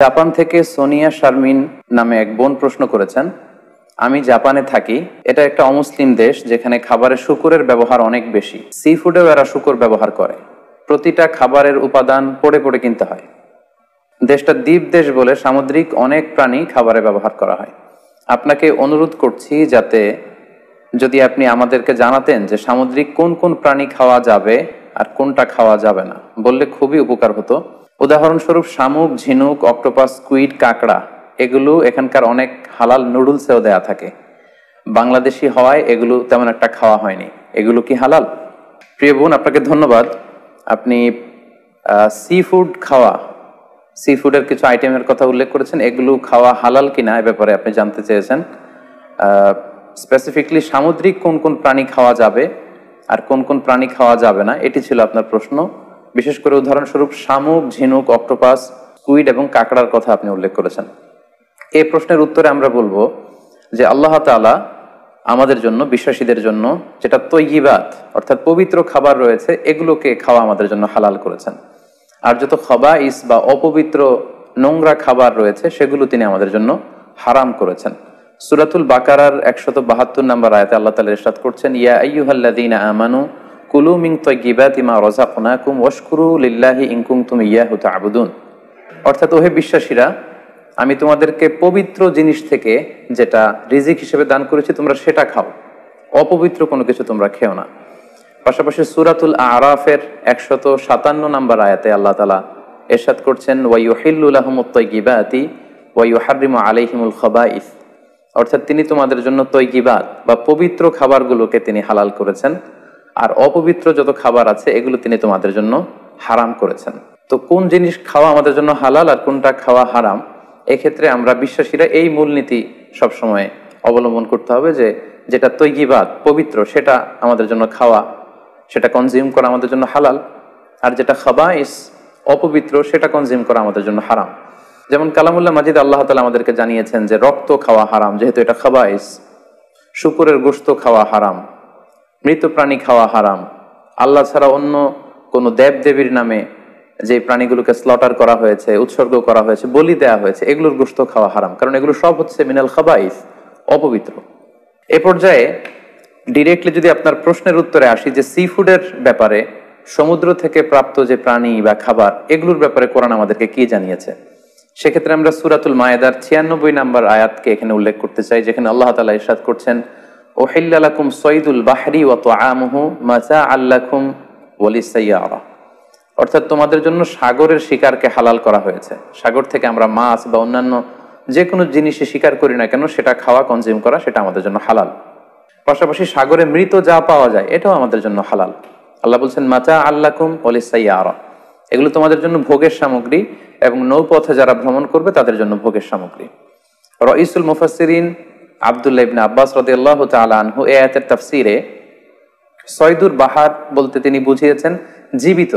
Japan থেকে সোনিয়া শারমিন নামে এক বোন প্রশ্ন করেছেন, আমি জাপানে থাকি, এটা একটা অমুসলিম দেশ যেখানে খাবারে শূকরের ব্যবহার অনেক বেশি। সি ফুডেও এরা শূকর ব্যবহার করে, প্রতিটা খাবারের উপাদান পড়ে পড়ে কিনতে হয়। দেশটা দ্বীপ দেশ বলে সামুদ্রিক অনেক প্রাণী খাবারে ব্যবহার করা হয়। আপনাকে অনুরোধ করছি যাতে যদি আপনি আমাদেরকে জানাতেন যে সামুদ্রিক কোন কোন প্রাণী খাওয়া যাবে আর কোনটা খাওয়া যাবে না, বললে খুবই উপকার হতো। উদাহরণস্বরূপ শামুক, ঝিনুক, অক্টোপাস, স্কুইড, কাঁকড়া, এগুলো এখানকার অনেক হালাল নুডলসেও দেয়া থাকে। বাংলাদেশি হওয়ায় এগুলো তেমন একটা খাওয়া হয়নি। এগুলো কি হালাল? প্রিয় বোন, আপনাকে ধন্যবাদ। আপনি সি ফুড খাওয়া, সি ফুডের কিছু আইটেমের কথা উল্লেখ করেছেন, এগুলো খাওয়া হালাল কিনা এ ব্যাপারে আপনি জানতে চেয়েছেন। স্পেসিফিকলি সামুদ্রিক কোন কোন প্রাণী খাওয়া যাবে আর কোন কোন প্রাণী খাওয়া যাবে না, এটি ছিল আপনার প্রশ্ন। বিশেষ করে উদাহরণস্বরূপ শামুক, ঝিনুক, অক্টোপাস, স্কুইড এবং কাঁকড়ার কথা আপনি উল্লেখ করেছেন। এই প্রশ্নের উত্তরে আমরা বলবো যে আল্লাহ তাআলা আমাদের জন্য, বিশ্বাসীদের জন্য যেটা তৈয়িবাত অর্থাৎ পবিত্র খাবার রয়েছে, এগুলোকে খাওয়া আমাদের জন্য হালাল করেছেন। আর যত খাবাইস বা অপবিত্র নোংরা খাবার রয়েছে সেগুলো তিনি আমাদের জন্য হারাম করেছেন। সূরাতুল বাকারার 172 নম্বর আয়াতে আল্লাহ তাআলা ইরশাদ করছেন, ইয়া আইয়ুহাল্লাযীনা আমানু কুলু মিন তাইয়্যিবাতি মা রাযাকনাকুম ওয়াশকুরু লিল্লাহি ইন কুনতুম ইয়্যাহু তা'বুদুন। অর্থাৎ ওহে বিশ্বাসীরা, আমি তোমাদেরকে পবিত্র জিনিস থেকে যেটা রিজিক হিসেবে দান করেছি তোমরা সেটা খাও, অপবিত্র কোনো কিছু তোমরা খেও না। পাশাপাশি সূরাতুল আরাফের 157 নম্বর আয়াতে আল্লাহ তাআলা ইরশাদ করছেন, ওয়া ইউহিল্লু লাহুমুত তাইয়্যিবাতি ওয়া ইউহাররিমু আলাইহিমুল খাবাইস। অর্থাৎ তিনি তোমাদের জন্য তৈয়িবাত বা পবিত্র খাবারগুলোকে তিনি হালাল করেছেন, আর অপবিত্র যত খাবার আছে এগুলো তিনি তোমাদের জন্য হারাম করেছেন। তো কোন জিনিস খাওয়া আমাদের জন্য হালাল আর কোনটা খাওয়া হারাম, এক্ষেত্রে আমরা বিশ্বাসীরা এই মূলনীতি সবসময় অবলম্বন করতে হবে যে যেটা তৈয়িবাত পবিত্র সেটা আমাদের জন্য খাওয়া, সেটা কনজিউম করা আমাদের জন্য হালাল, আর যেটা খাবাইস অপবিত্র সেটা কনজিউম করা আমাদের জন্য হারাম। যেমন কালামুল্লাহ মাজিদ আল্লাহ তাআলা আমাদেরকে জানিয়েছেন যে রক্ত খাওয়া হারাম, যেহেতু এটা খাবাইস। শূকরের গোশত খাওয়া হারাম, মৃত প্রাণী খাওয়া হারাম। আল্লাহ ছাড়া অন্য কোনো দেব দেবীর নামে যে প্রাণীগুলোকে স্লটার করা হয়েছে, উৎসর্গ করা হয়েছে, বলি দেয়া হয়েছে, এগুলোর গোশত খাওয়া হারাম, কারণ এগুলো সব হচ্ছে মিনাল খাবাইস, অপবিত্র। এ পর্যায়ে ডিরেক্টলি যদি আপনার প্রশ্নের উত্তরে আসি যে সি ফুডের ব্যাপারে, সমুদ্র থেকে প্রাপ্ত যে প্রাণী বা খাবার, এগুলোর ব্যাপারে কোরআন আমাদেরকে কি জানিয়েছে, সেক্ষেত্রে আমরা সূরাতুল মায়েদার 96 নম্বর আয়াতকে এখানে উল্লেখ করতে চাই, যেখানে আল্লাহ তাআলা ইরশাদ করছেন, উহিল্লা লাকুম সাইদুল বাহরি ওয়া তুআমুহু মাতাআল লাকুম ওয়া লিসাইয়ারা। অর্থাৎ তোমাদের জন্য সাগরের শিকারকে হালাল করা হয়েছে। সাগর থেকে আমরা মাছ বা অন্যান্য যে কোনো জিনিসই শিকার করি না কেন, সেটা খাওয়া, কনজিউম করা, সেটা আমাদের জন্য হালাল। পাশাপাশি সাগরে মৃত যা পাওয়া যায় এটাও আমাদের জন্য হালাল। আল্লাহ বলছেন মাতাআল লাকুম ওয়া লিসাইয়ারা, এগুলো তোমাদের জন্য ভোগের সামগ্রী এবং নৌপথে যারা ভ্রমণ করবে তাদের জন্য ভোগের সামগ্রী। রাইসুল মুফাসসিরিন আব্দুল্লাহ ইবনে আব্বাস রাদিয়াল্লাহু তাআলা আনহু এই আয়াতের তাফসীরে সয়দুর বাহার বলতে তিনি বুঝিয়েছেন জীবিত।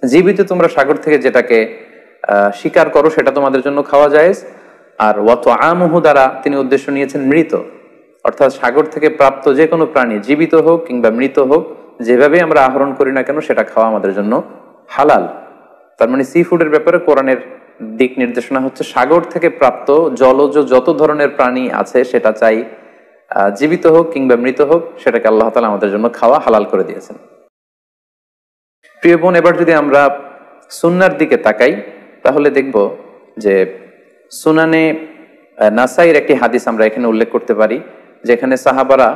জীবিত তোমরা সাগর থেকে যেটাকে শিকার করো সেটা তোমাদের জন্য খাওয়া যায়। আর ওয়া তুআমুহু দ্বারা তিনি উদ্দেশ্য নিয়েছেন মৃত, অর্থাৎ সাগর থেকে প্রাপ্ত যে কোনো প্রাণী, জীবিত হোক কিংবা মৃত হোক, যেভাবে আমরা আহরণ করি না কেন সেটা খাওয়া আমাদের জন্য হালাল। তার মানে সি ফুডের ব্যাপারে কোরআনের দিক নির্দেশনা হচ্ছে সাগর থেকে প্রাপ্ত জলজ যত ধরনের প্রাণী আছে সেটা চাই জীবিত হোক কিংবা মৃত হোক, সেটাকে আল্লাহ তাআলা আমাদের জন্য খাওয়া হালাল করে দিয়েছেন। প্রিয় বোন, এবার যদি আমরা সুন্নার দিকে তাকাই তাহলে দেখব যে সুনানে নাসাইর একটি হাদিস আমরা এখানে উল্লেখ করতে পারি, যেখানে সাহাবারা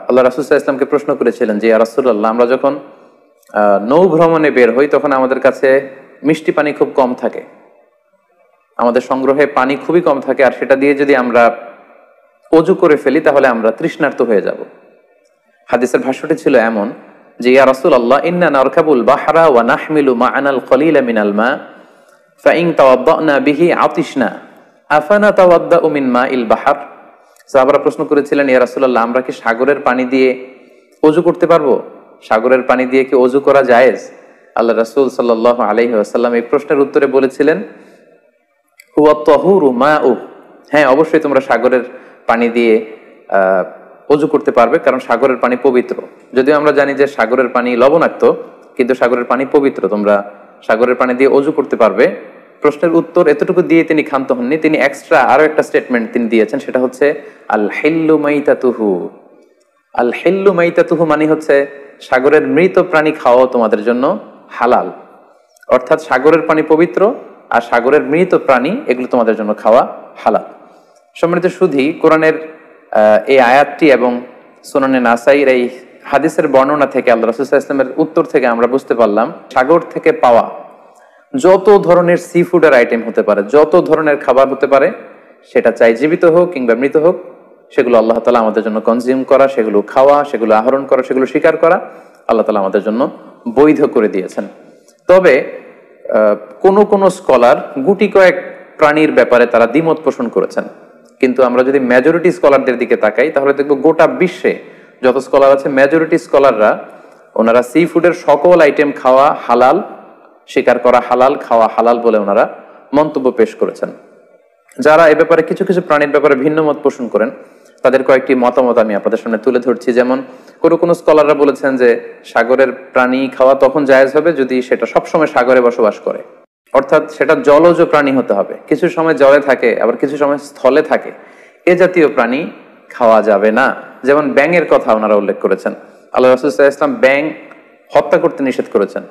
আল্লাহ রাসূল সাল্লাল্লাহু আলাইহি ওয়াসাল্লামকে প্রশ্ন করেছিলেন যে ইয়া রাসূলুল্লাহ, আমরা যখন নৌ ভ্রমণে বের হই তখন আমাদের কাছে মিষ্টি পানি খুব কম থাকে, আমাদের সংগ্রহে পানি খুবই কম থাকে, আর সেটা দিয়ে যদি আমরা ওযু করে ফেলি তাহলে আমরা তৃষ্ণার্ত হয়ে যাব। হাদিসের ভাষ্যটি ছিল এমন যে ইয়া রাসূলুল্লাহ, ইন্না নারকাবুল বাহরা ওয়া নাহমিলু মা'ানাল কলিলা মিনাল মা ফাইন তাওয়াদ্দানা বিহি আতিশনা আফানা তাওয়াদ্দাউ মিন মাইল বাহর। সাহাবারা প্রশ্ন করেছিলেন, ইয়া রাসূলুল্লাহ, আমরা কি সাগরের পানি দিয়ে ওযু করতে পারবো? সাগরের পানি দিয়ে কি ওযু করা জায়েজ? আল্লাহ রাসূল সাল্লাল্লাহু আলাইহি ওয়াসাল্লাম এই প্রশ্নের উত্তরে বলেছিলেন, হুয়া তাহুরু মাউ, হ্যাঁ অবশ্যই তোমরা সাগরের পানি দিয়ে ওযু করতে পারবে, কারণ সাগরের পানি পবিত্র। যদিও আমরা জানি যে সাগরের পানি লবণাক্ত, কিন্তু সাগরের পানি পবিত্র, তোমরা সাগরের পানি দিয়ে ওযু করতে পারবে। প্রশ্নের উত্তর এতটুকু দিয়ে তিনি ক্ষান্ত হননি, তিনি এক্সট্রা আরো একটা স্টেটমেন্ট তিনি দিয়েছেন, সেটা হচ্ছে আল হিল্লু মাইতাতুহু। আল হিল্লু মাইতাতুহু মানে হচ্ছে সাগরের মৃত প্রাণী খাওয়াও তোমাদের জন্য হালাল, অর্থাৎ সাগরের পানি পবিত্র আর সাগরের মৃত প্রাণী এগুলো তোমাদের জন্য খাওয়া হালাল। সম্মানিত শুধু কোরআনের এই আয়াতটি এবং সুনানে নাসাইর এই হাদিসের বর্ণনা থেকে, আল্লাহ রাসূল সাল্লাল্লাহু আলাইহি ওয়াসাল্লামের উত্তর থেকে আমরা বুঝতে পারলাম সাগর থেকে পাওয়া যত ধরনের সি ফুডের আইটেম হতে পারে, যত ধরনের খাবার হতে পারে, সেটা চাই জীবিত হোক কিংবা মৃত হোক, সেগুলো আল্লাহ তাআলা আমাদের জন্য কনজিউম করা, সেগুলো খাওয়া, সেগুলো আহরণ করা, সেগুলো শিকার করা আল্লাহ তাআলা আমাদের জন্য বৈধ করে দিয়েছেন। তবে কোন স্কলার গুটি কয়েক প্রাণীর ব্যাপারে তারা দ্বিমত পোষণ করেছেন, কিন্তু আমরা যদি মেজরিটি স্কলারদের দিকে তাকাই তাহলে দেখবো গোটা বিশ্বে যত স্কলার আছে মেজরিটি স্কলাররা ওনারা সি ফুডের সকল আইটেম খাওয়া হালাল, শিকার করা হালাল, খাওয়া হালাল বলে ওনারা মন্তব্য পেশ করেছেন। যারা এ ব্যাপারে কিছু কিছু প্রাণীর ব্যাপারে ভিন্ন মত পোষণ করেন তাদের কয়েকটি মতামত আমি আপনাদের সামনে তুলে ধরছি। যেমন কোন স্কলাররা বলেছেন যে সাগরের প্রাণী খাওয়া তখন জায়েজ হবে যদি সেটা সবসময় সাগরে বসবাস করে, অর্থাৎ সেটা জলজ প্রাণী হতে হবে, কিছু সময় জলে থাকে আবার কিছু সময় স্থলে থাকে, এ জাতীয় প্রাণী খাওয়া যাবে না। যেমন ব্যাঙের কথা ওনারা উল্লেখ করেছেন, আল্লাহ রাসূল সাল্লাল্লাহু আলাইহি ওয়াসাল্লাম ব্যাঙ হত্যা করতে নিষেধ করেছেন,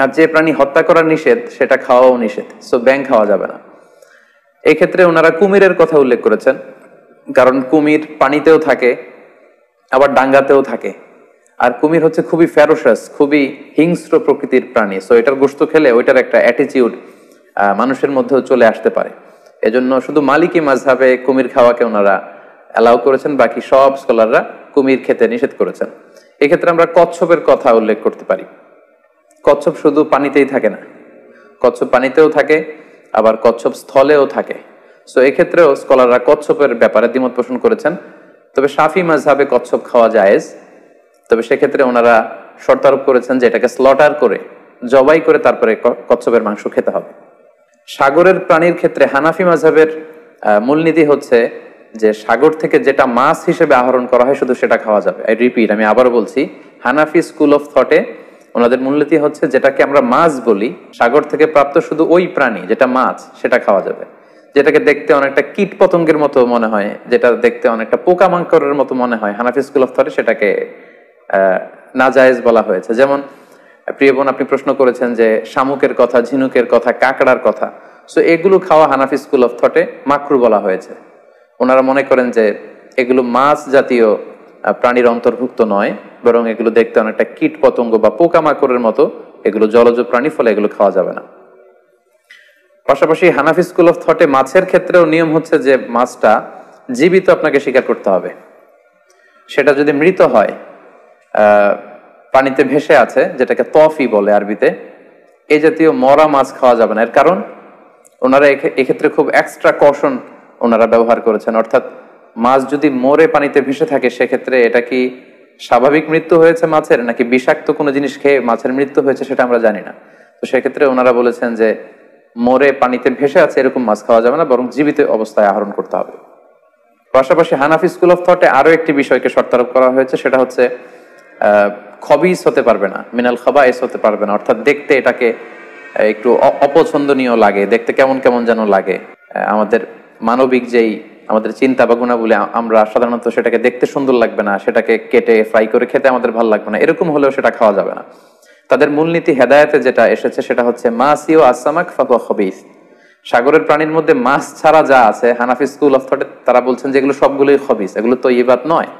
আর যে প্রাণী হত্যা করা নিষেধ সেটা খাওয়াও নিষেধ, সো ব্যাঙ খাওয়া যাবে না। এই ক্ষেত্রে ওনারা কুমিরের কথা উল্লেখ করেছেন, কারণ কুমির পানিতেও থাকে আবার ডাঙ্গাতেও থাকে, আর কুমির হচ্ছে খুবই ফেরোসাস, খুবই হিংস্র প্রকৃতির প্রাণী, সো এটার গোশত খেলে ওইটার একটা অ্যাটিটিউড মানুষের মধ্যেও চলে আসতে পারে। এজন্য শুধু মালিকি মাযহাবে কুমির খাওয়াকে ওনারা অ্যালাউ করেছেন, বাকি সব স্কলাররা কুমির খেতে নিষেধ করেছেন। এক্ষেত্রে আমরা কচ্ছপের কথা উল্লেখ করতে পারি। কচ্ছপ শুধু পানিতেই থাকে না, কচ্ছপ পানিতেও থাকে আবার কচ্ছপ স্থলেও থাকে, সো এক্ষেত্রেও স্কলাররা কচ্ছপের ব্যাপারে দ্বিমত পোষণ করেছেন। তবে শাফি মাযহাবে কচ্ছপ খাওয়া জায়েজ, তবে সেক্ষেত্রে ওনারা শর্ত আরোপ করেছেন যে এটাকে স্লটার করে, জবাই করে তারপরে কচ্ছপের মাংস খেতে হবে। সাগরের প্রাণীর ক্ষেত্রে হানাফি মাযহাবের মূলনীতি হচ্ছে যে সাগর থেকে যেটা মাছ হিসেবে আহরণ করা হয় শুধু সেটা খাওয়া যাবে। আই রিপিট, আমি আবারও বলছি, হানাফি স্কুল অফ থটে ওনাদের মূলনীতি হচ্ছে যেটাকে আমরা মাছ বলি, সাগর থেকে প্রাপ্ত শুধু ওই প্রাণী যেটা মাছ সেটা খাওয়া যাবে। যেটাকে দেখতে অনেকটা কীট পতঙ্গের মতো মনে হয়, যেটা দেখতে অনেকটা পোকামাকড়ের মতো মনে হয়, হানাফি স্কুল অফ থটে সেটাকে নাজায়েজ বলা হয়েছে। যেমন প্রিয় বোন আপনি প্রশ্ন করেছেন যে শামুকের কথা, ঝিনুকের কথা, কাঁকড়ার কথা, সো এগুলো খাওয়া হানাফি স্কুল অফ থটে মাকরু বলা হয়েছে। ওনারা মনে করেন যে এগুলো মাছ জাতীয় প্রাণীর অন্তর্ভুক্ত নয়, বরং এগুলো দেখতে অনেকটা কীট পতঙ্গ বা পোকামাকড়ের মতো, এগুলো জলজ প্রাণী, ফলে এগুলো খাওয়া যাবে না। পাশাপাশি হানাফি স্কুল অফ থটে মাছের ক্ষেত্রেও নিয়ম হচ্ছে যে মাছটা জীবিত আপনাকে শিকার করতে হবে, সেটা যদি মৃত হয়, পানিতে ভেসে আছে, যেটাকে তফি বলে আরবিতে, এই জাতীয় মরা মাছ খাওয়া যাবে না। এর কারণ ওনারা এক্ষেত্রে খুব এক্সট্রা কশন ওনারা ব্যবহার করেছেন, অর্থাৎ মাছ যদি মরে পানিতে ভেসে থাকে সেক্ষেত্রে এটা কি স্বাভাবিক মৃত্যু হয়েছে মাছের নাকি বিষাক্ত কোনো জিনিস খেয়ে মাছের মৃত্যু হয়েছে সেটা আমরা জানি না। তো সেক্ষেত্রে ওনারা বলেছেন যে মরে পানিতে ভেসে আছে এরকম মাছ খাওয়া যাবে না, বরং জীবিত অবস্থায় আহরণ করতে হবে। পাশাপাশি হানাফি স্কুল অফ থটে আরো একটি বিষয়কে শর্ত আরোপ করা হয়েছে, সেটা হচ্ছে খবিস হতে পারবে না, মিনাল খাবাইস হতে পারবে না, অর্থাৎ দেখতে এটাকে একটু অপছন্দনীয় লাগে, দেখতে কেমন কেমন যেন লাগে। আমাদের মানবিক যেই আমাদের চিন্তা বা গুণাবলী, আমরা সাধারণত সেটাকে দেখতে সুন্দর লাগবে না, সেটাকে কেটে ফ্রাই করে খেতে আমাদের ভালো লাগবে না, এরকম হলেও সেটা খাওয়া যাবে না। তাদের মূলনীতি হেদায়েতে যেটা এসেছে সেটা হচ্ছে মাসিও আসামাক ফাহুয়া খবিস, সাগরের প্রাণীর মধ্যে মাছ ছাড়া যা আছে হানাফি স্কুল অফ থটে তারা বলছেন যে এগুলো সবগুলোই খবিস, এগুলো তৈয়িবাত নয়।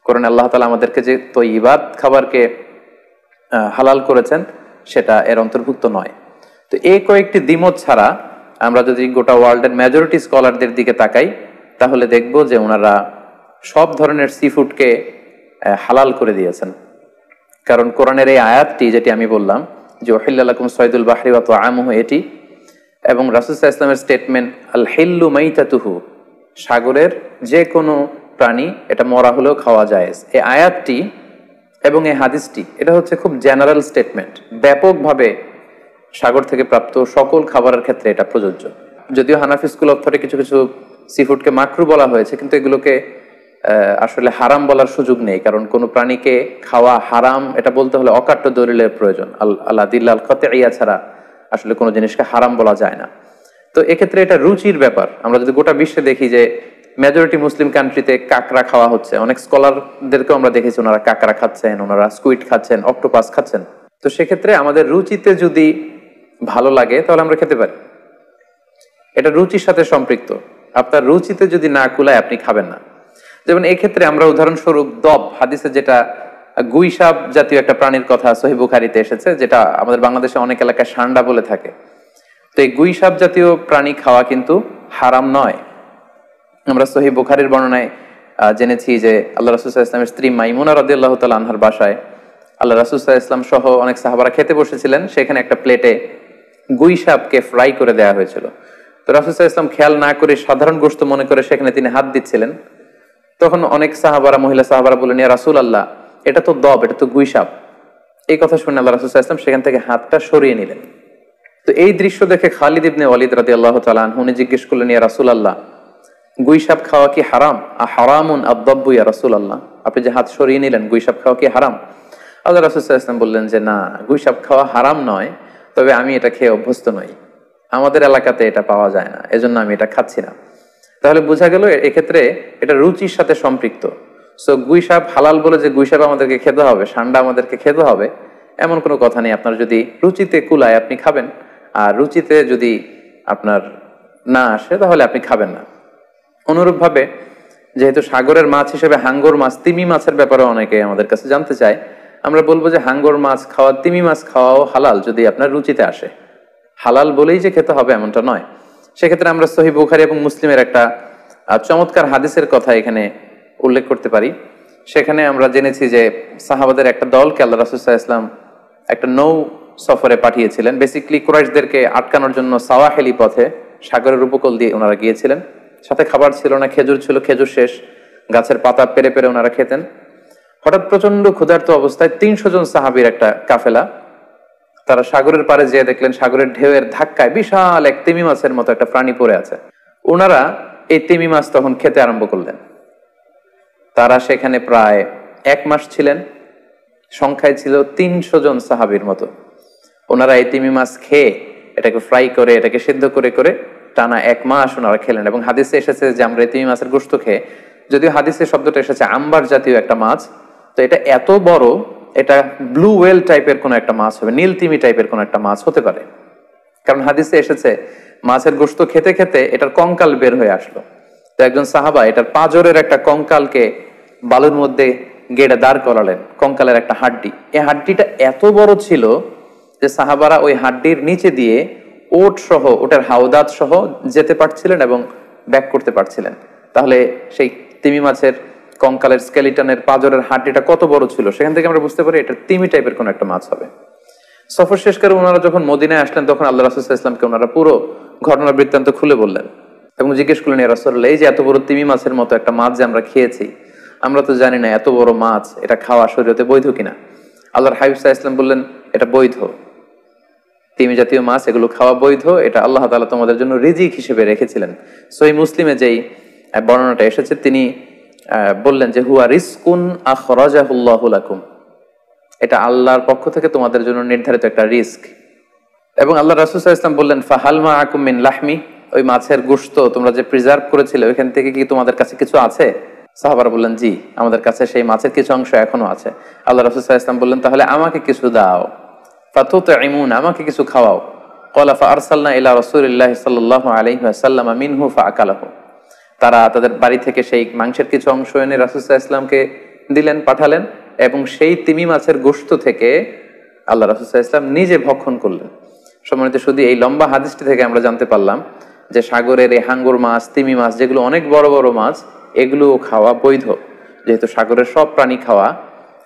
কারণ আল্লাহ তাআলা আমাদেরকে যে তৈয়িবাত খাবারকে হালাল করেছেন সেটা এর অন্তর্ভুক্ত নয়। তো এই কয়েকটি দ্বিমত ছাড়া আমরা যদি গোটা ওয়ার্ল্ডের মেজরিটি স্কলারদের দিকে তাকাই তাহলে দেখব যে ওনারা সব ধরনের সি ফুডকে হালাল করে দিয়েছেন। কারণ কোরআনের এই আয়াতটি যেটি আমি বললাম যে উহিল্লা লাকুম সাইদুল বাহরি ওয়া তুআমুহু, এটি এবং রাসূল সাল্লাল্লাহু আলাইহি ওয়াসাল্লামের স্টেটমেন্ট আল হিল্লু মাইতাতুহু, সাগরের যে কোনো প্রাণী এটা মরা হলেও খাওয়া জায়েজ, এই আয়াতটি এবং এই হাদিসটি এটা হচ্ছে খুব জেনারেল স্টেটমেন্ট, ব্যাপকভাবে সাগর থেকে প্রাপ্ত সকল খাবারের ক্ষেত্রে এটা প্রযোজ্য। যদিও হানাফি স্কুল অফ থটে কিছু কিছু সি ফুডকে মাকরু বলা হয়েছে, কিন্তু এগুলোকে আসলে হারাম বলার সুযোগ নেই, কারণ কোনো প্রাণীকে খাওয়া হারাম এটা বলতে হলে অকাট্য দলিলের প্রয়োজন। আল্লাহ দিল্লাল কাতঈয়া ছাড়া আসলে কোনো জিনিসকে হারাম বলা যায় না। তো এক্ষেত্রে এটা রুচির ব্যাপার। আমরা যদি গোটা বিশ্বে দেখি যে মেজরিটি মুসলিম কান্ট্রিতে কাঁকড়া খাওয়া হচ্ছে, অনেক স্কলারদেরকেও আমরা দেখেছি ওনারা কাঁকড়া খাচ্ছেন, ওনারা স্কুইড খাচ্ছেন, অক্টোপাস খাচ্ছেন। তো সেক্ষেত্রে আমাদের রুচিতে যদি ভালো লাগে তাহলে আমরা খেতে পারি, এটা রুচির সাথে সম্পৃক্ত। আপনার রুচিতে যদি না কুলায় আপনি খাবেন না। যেমন এই ক্ষেত্রে আমরা উদাহরণস্বরূপ দব, হাদিসে যেটা গুইসাপ জাতীয় একটা প্রাণীর কথা সহিহ বুখারীতে এসেছে, যেটা আমাদের বাংলাদেশে অনেক এলাকায় সান্ডা বলে থাকে। তো এই গুইসাপ জাতীয় প্রাণী খাওয়া কিন্তু হারাম নয়। আমরা সহিহ বুখারীর বর্ণনায় জেনেছি যে আল্লাহ রাসূল সাল্লাল্লাহু আলাইহি ওয়াসাল্লামের স্ত্রী মাইমুনা রাদিয়াল্লাহু তাআলা আনহার বাসায় আল্লাহ রাসূল সাল্লাল্লাহু আলাইহি ওয়াসাল্লাম সহ অনেক সাহাবারা খেতে বসেছিলেন। সেখানে একটা প্লেটে গুইসাপকে ফ্রাই করে দেওয়া হয়েছিল। তো রাসূল সাল্লাল্লাহু আলাইহি ওয়াসাল্লাম খেয়াল না করে সাধারণ গোশত মনে করে সেখানে তিনি হাত দিচ্ছিলেন। তখন অনেক সাহাবারা, মহিলা সাহাবারা বললেন, ইয়া রাসূলুল্লাহ, এটা তো দব, এটা তো গুইসাপ। এই কথা শুনে আল্লাহ রাসূল সাল্লাল্লাহু আলাইহি ওয়াসাল্লাম সেখান থেকে হাতটা সরিয়ে নিলেন। তো এই দৃশ্য দেখে খালিদ ইবনে ওয়ালিদ রাদিয়াল্লাহু তাআলা আনহু জিজ্ঞেস করলেন, ইয়া রাসূলুল্লাহ, গুইসাপ খাওয়া কি হারাম? হারামুন আদ-দাব্বু ইয়া রাসূলুল্লাহ, আপনি যে হাত সরিয়ে নিলেন, গুইসাপ খাওয়া কি হারাম? আল্লাহ রাসূল সাল্লাল্লাহু আলাইহি ওয়াসাল্লাম বললেন যে না, গুইসাপ খাওয়া হারাম নয়, তবে আমি এটা খেয়ে অভ্যস্ত নই, আমাদের এলাকাতে এটা পাওয়া যায় না, এজন্য আমি এটা খাচ্ছি না। তাহলে বোঝা গেল এক্ষেত্রে এটা রুচির সাথে সম্পৃক্ত। সো গুইসাপ হালাল বলে যে গুইসাপ আমাদেরকে খেতে হবে, সান্ডা আমাদেরকে খেতে হবে, এমন কোনো কথা নেই। আপনার যদি রুচিতে কুলায় আপনি খাবেন, আর রুচিতে যদি আপনার না আসে তাহলে আপনি খাবেন না। অনুরূপভাবে যেহেতু সাগরের মাছ হিসেবে হাঙ্গর মাছ, তিমি মাছের ব্যাপারে অনেকে আমাদের কাছে জানতে চায়, আমরা বলবো যে হাঙ্গর মাছ খাওয়া, তিমি মাছ খাওয়াও হালাল যদি আপনার রুচিতে আসে। হালাল বলেই যে খেতে হবে এমনটা নয়। সেক্ষেত্রে আমরা সহিহ বুখারী এবং মুসলিমের একটা চমৎকার হাদিসের কথা এখানে উল্লেখ করতে পারি। সেখানে আমরা জেনেছি যে সাহাবাদের একটা দলকে আল্লাহ রাসূল সাল্লাল্লাহু আলাইহি ওয়াসাল্লাম একটা নৌ সফরে পাঠিয়েছিলেন। বেসিক্যালি কুরাইশদেরকে আটকানোর জন্য সাওয়াহিলি পথে, সাগরের উপকূল দিয়ে ওনারা গিয়েছিলেন। সাথে খাবার ছিল না, খেজুর ছিল, খেজুর শেষ, গাছের পাতা পেরে পেরে ওনারা খেতেন। হঠাৎ প্রচন্ড ক্ষুধার্ত অবস্থায় 300 জন সাহাবীর একটা কাফেলা, তারা সাগরের পাড়ে যেয়ে দেখলেন সাগরের ঢেউয়ের ধাক্কায় বিশাল এক তিমি মাছের মতো একটা প্রাণী পড়ে আছে। ওনারা এই তিমি মাছ তখন খেতে আরম্ভ করলেন। তারা সেখানে প্রায় 1 মাস ছিলেন, সংখ্যায় ছিল 300 জন সাহাবীর মতো। ওনারা এই তিমি মাছ খেয়ে এটাকে ফ্রাই করে, এটাকে সিদ্ধ করে করে টানা 1 মাস ওনারা খেলেন। এবং হাদিসে এসেছে যে আমরা এই তিমি মাছের গোশত খেয়ে, যদিও হাদিসে শব্দটা এসেছে আম্বার জাতীয় একটা মাছ, তো এটা এত বড়, এটা ব্লু ওয়েল টাইপের কোন একটা মাছ হবে, নীল তিমি টাইপের কোন একটা মাছ হতে পারে। কারণ হাদিসে এসেছে মাছের গোশত খেতে খেতে এটার কঙ্কাল বের হয়ে আসলো। তো একজন সাহাবা এটার পাঁজরের একটা কঙ্কালকে বালুর মধ্যে গেড়ে দাঁড় করালেন, কঙ্কালের একটা হাড্ডি। এই হাড্ডিটা এত বড় ছিল যে সাহাবারা ওই হাড্ডির নিচে দিয়ে ওট সহ, ওটার হাওদাত সহ যেতে পারছিলেন এবং ব্যাক করতে পারছিলেন। তাহলে সেই তিমি মাছের কঙ্কালের স্কেলিটনের পাঁজরের হাড্ডিটা কত বড় ছিল, সেখান থেকে আমরা বুঝতে পারি এটা তিমি টাইপের কোন একটা মাছ হবে। সফর শেষ করে ওনারা যখন মদিনায় আসলেন তখন আল্লাহ রাসূল সাল্লাল্লাহু আলাইহি ওয়াসাল্লামকে ওনারা পুরো ঘটনা বৃত্তান্ত খুলে বললেন এবং জিজ্ঞেস করলেন, ইয়া রাসূলুল্লাহ, এই যে এত বড় তিমি মাছের মতো একটা মাছ যে আমরা খেয়েছি, আমরা তো জানি না এত বড় মাছ এটা খাওয়া শরীয়তে বৈধ কিনা। আল্লাহর হাবিব সাল্লাল্লাহু আলাইহি ওয়াসাল্লাম বললেন, এটা বৈধ, তিমি জাতীয় মাছ এগুলো খাওয়া বৈধ, এটা আল্লাহ তাআলা তোমাদের জন্য রিজিক হিসেবে রেখেছিলেন। সহিহ মুসলিমে যেই বর্ণনাটা এসেছে তিনি বললেন যে হুয়া রিজকুন আখরাজাহুল্লাহু লাকুম, এটা আল্লাহর পক্ষ থেকে তোমাদের জন্য নির্ধারিত একটা রিস্ক। এবং আল্লাহ রাসূল সাল্লাল্লাহু আলাইহি ওয়াসাল্লাম বললেন, ফাহাল মাআকুম মিন লাহমি, ওই মাছের গোশত তোমরা যে প্রিজার্ভ করেছিলে ওইখান থেকে কি তোমাদের কাছে কিছু আছে? সাহাবারা বললেন, জি, আমাদের কাছে সেই মাছের কিছু অংশ এখনো আছে। আল্লাহ রাসূল সাল্লাল্লাহু আলাইহি ওয়াসাল্লাম বললেন, তাহলে আমাকে কিছু দাও, ফাতুতঈমুন, আমাকে কিছু খাওয়াও। ক্বালা ফাআরসালনা ইলা রাসূলিল্লাহি সাল্লাল্লাহু আলাইহি ওয়াসাল্লাম মিনহু ফাআকালাহু, তারা তাদের বাড়ি থেকে সেই মাংসের কিছু অংশ এনে রাসূল সাল্লাল্লাহু আলাইহি ওয়াসাল্লামকে দিলেন, পাঠালেন, এবং সেই তিমি মাছের গোশত থেকে আল্লাহ রাসূল সাল্লাল্লাহু আলাইহি ওয়াসাল্লাম নিজে ভক্ষণ করলেন। সম্মানিত শুধু এই লম্বা হাদিসটি থেকে আমরা জানতে পারলাম যে সাগরের এই হাঙ্গর মাছ, তিমি মাছ, যেগুলো অনেক বড় বড় মাছ, এগুলো খাওয়া বৈধ, যেহেতু সাগরের সব প্রাণী খাওয়া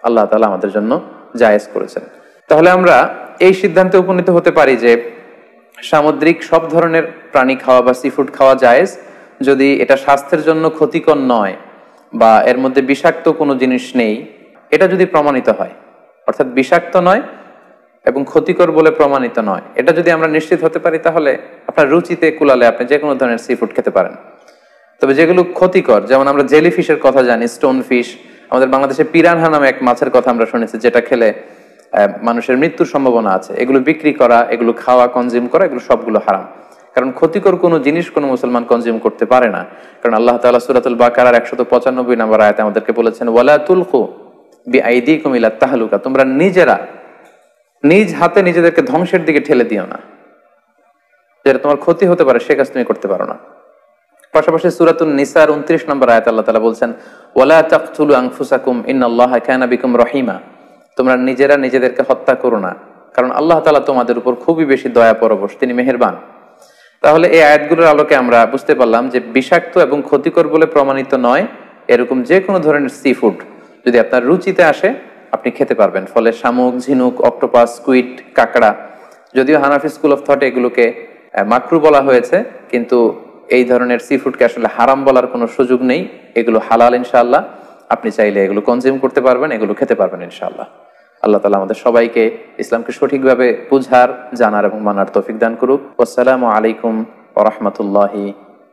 আল্লাহ তাআলা আমাদের জন্য জায়েজ করেছেন। তাহলে আমরা এই সিদ্ধান্তে উপনীত হতে পারি যে সামুদ্রিক সব ধরনের প্রাণী খাওয়া বা সি ফুড খাওয়া জায়েজ, যদি এটা স্বাস্থ্যের জন্য ক্ষতিকর নয় বা এর মধ্যে বিষাক্ত কোনো জিনিস নেই, এটা যদি প্রমাণিত হয়, অর্থাৎ বিষাক্ত নয় এবং ক্ষতিকর বলে প্রমাণিত নয়, এটা যদি আমরা নিশ্চিত হতে পারি, তাহলে আপনার রুচিতে কুলালে আপনি যে কোনো ধরনের সি ফুড খেতে পারেন। তবে যেগুলো ক্ষতিকর, যেমন আমরা জেলি ফিশের কথা জানি, স্টোন ফিশ, আমাদের বাংলাদেশে পিরানহা নামে এক মাছের কথা আমরা শুনেছি, যেটা খেলে মানুষের মৃত্যুর সম্ভাবনা আছে, এগুলো বিক্রি করা, এগুলো খাওয়া, কনজিউম করা, এগুলো সবগুলো হারাম। কারণ ক্ষতিকর কোনো জিনিস কোনো মুসলমান কনজিউম করতে পারে না। কারণ আল্লাহ তাআলা সূরাতুল বাকারার 195 নম্বর আয়াতে আমাদেরকে বলেছেন, ওয়ালা তুলকু বিআইদিকুম ইলা তাহলুকা, তোমরা নিজেরা নিজ হাতে নিজেদেরকে ধ্বংসের দিকে ঠেলে দিও না, যেটা তোমার ক্ষতি হতে পারে সে কাজ তুমি করতে পারো না। পাশাপাশি সূরাতুন নিসার 29 নম্বর আয়াতে আল্লাহ তাআলা বলছেন, ওয়ালা তাকতুলু আনফুসাকুম ইন্নাল্লাহা কানা বিকুম রহিমা, তোমরা নিজেরা নিজেদেরকে হত্যা করো না, কারণ আল্লাহ তাআলা তোমাদের উপর খুবই বেশি দয়া পরবশ, তিনি মেহেরবান। তাহলে এই আয়াতগুলোর আলোকে আমরা বুঝতে পারলাম যে বিষাক্ত এবং ক্ষতিকর বলে প্রমাণিত নয় এরকম যে কোনো ধরনের সি ফুড যদি আপনার রুচিতে আসে আপনি খেতে পারবেন। ফলে শামুক, ঝিনুক, অক্টোপাস, স্কুইড, কাঁকড়া, যদিও হানাফি স্কুল অফ থটে এগুলোকে মাকরু বলা হয়েছে, কিন্তু এই ধরনের সি ফুডকে আসলে হারাম বলার কোনো সুযোগ নেই, এগুলো হালাল ইনশাআল্লাহ। আপনি চাইলে এগুলো কনজিউম করতে পারবেন, এগুলো খেতে পারবেন ইনশাআল্লাহ। আল্লাহ তাআলা আমাদের সবাইকে ইসলামকে সঠিকভাবে বুঝার, জানার এবং মানার তৌফিক দান করুক। আসসালামু আলাইকুম ওয়া রাহমাতুল্লাহি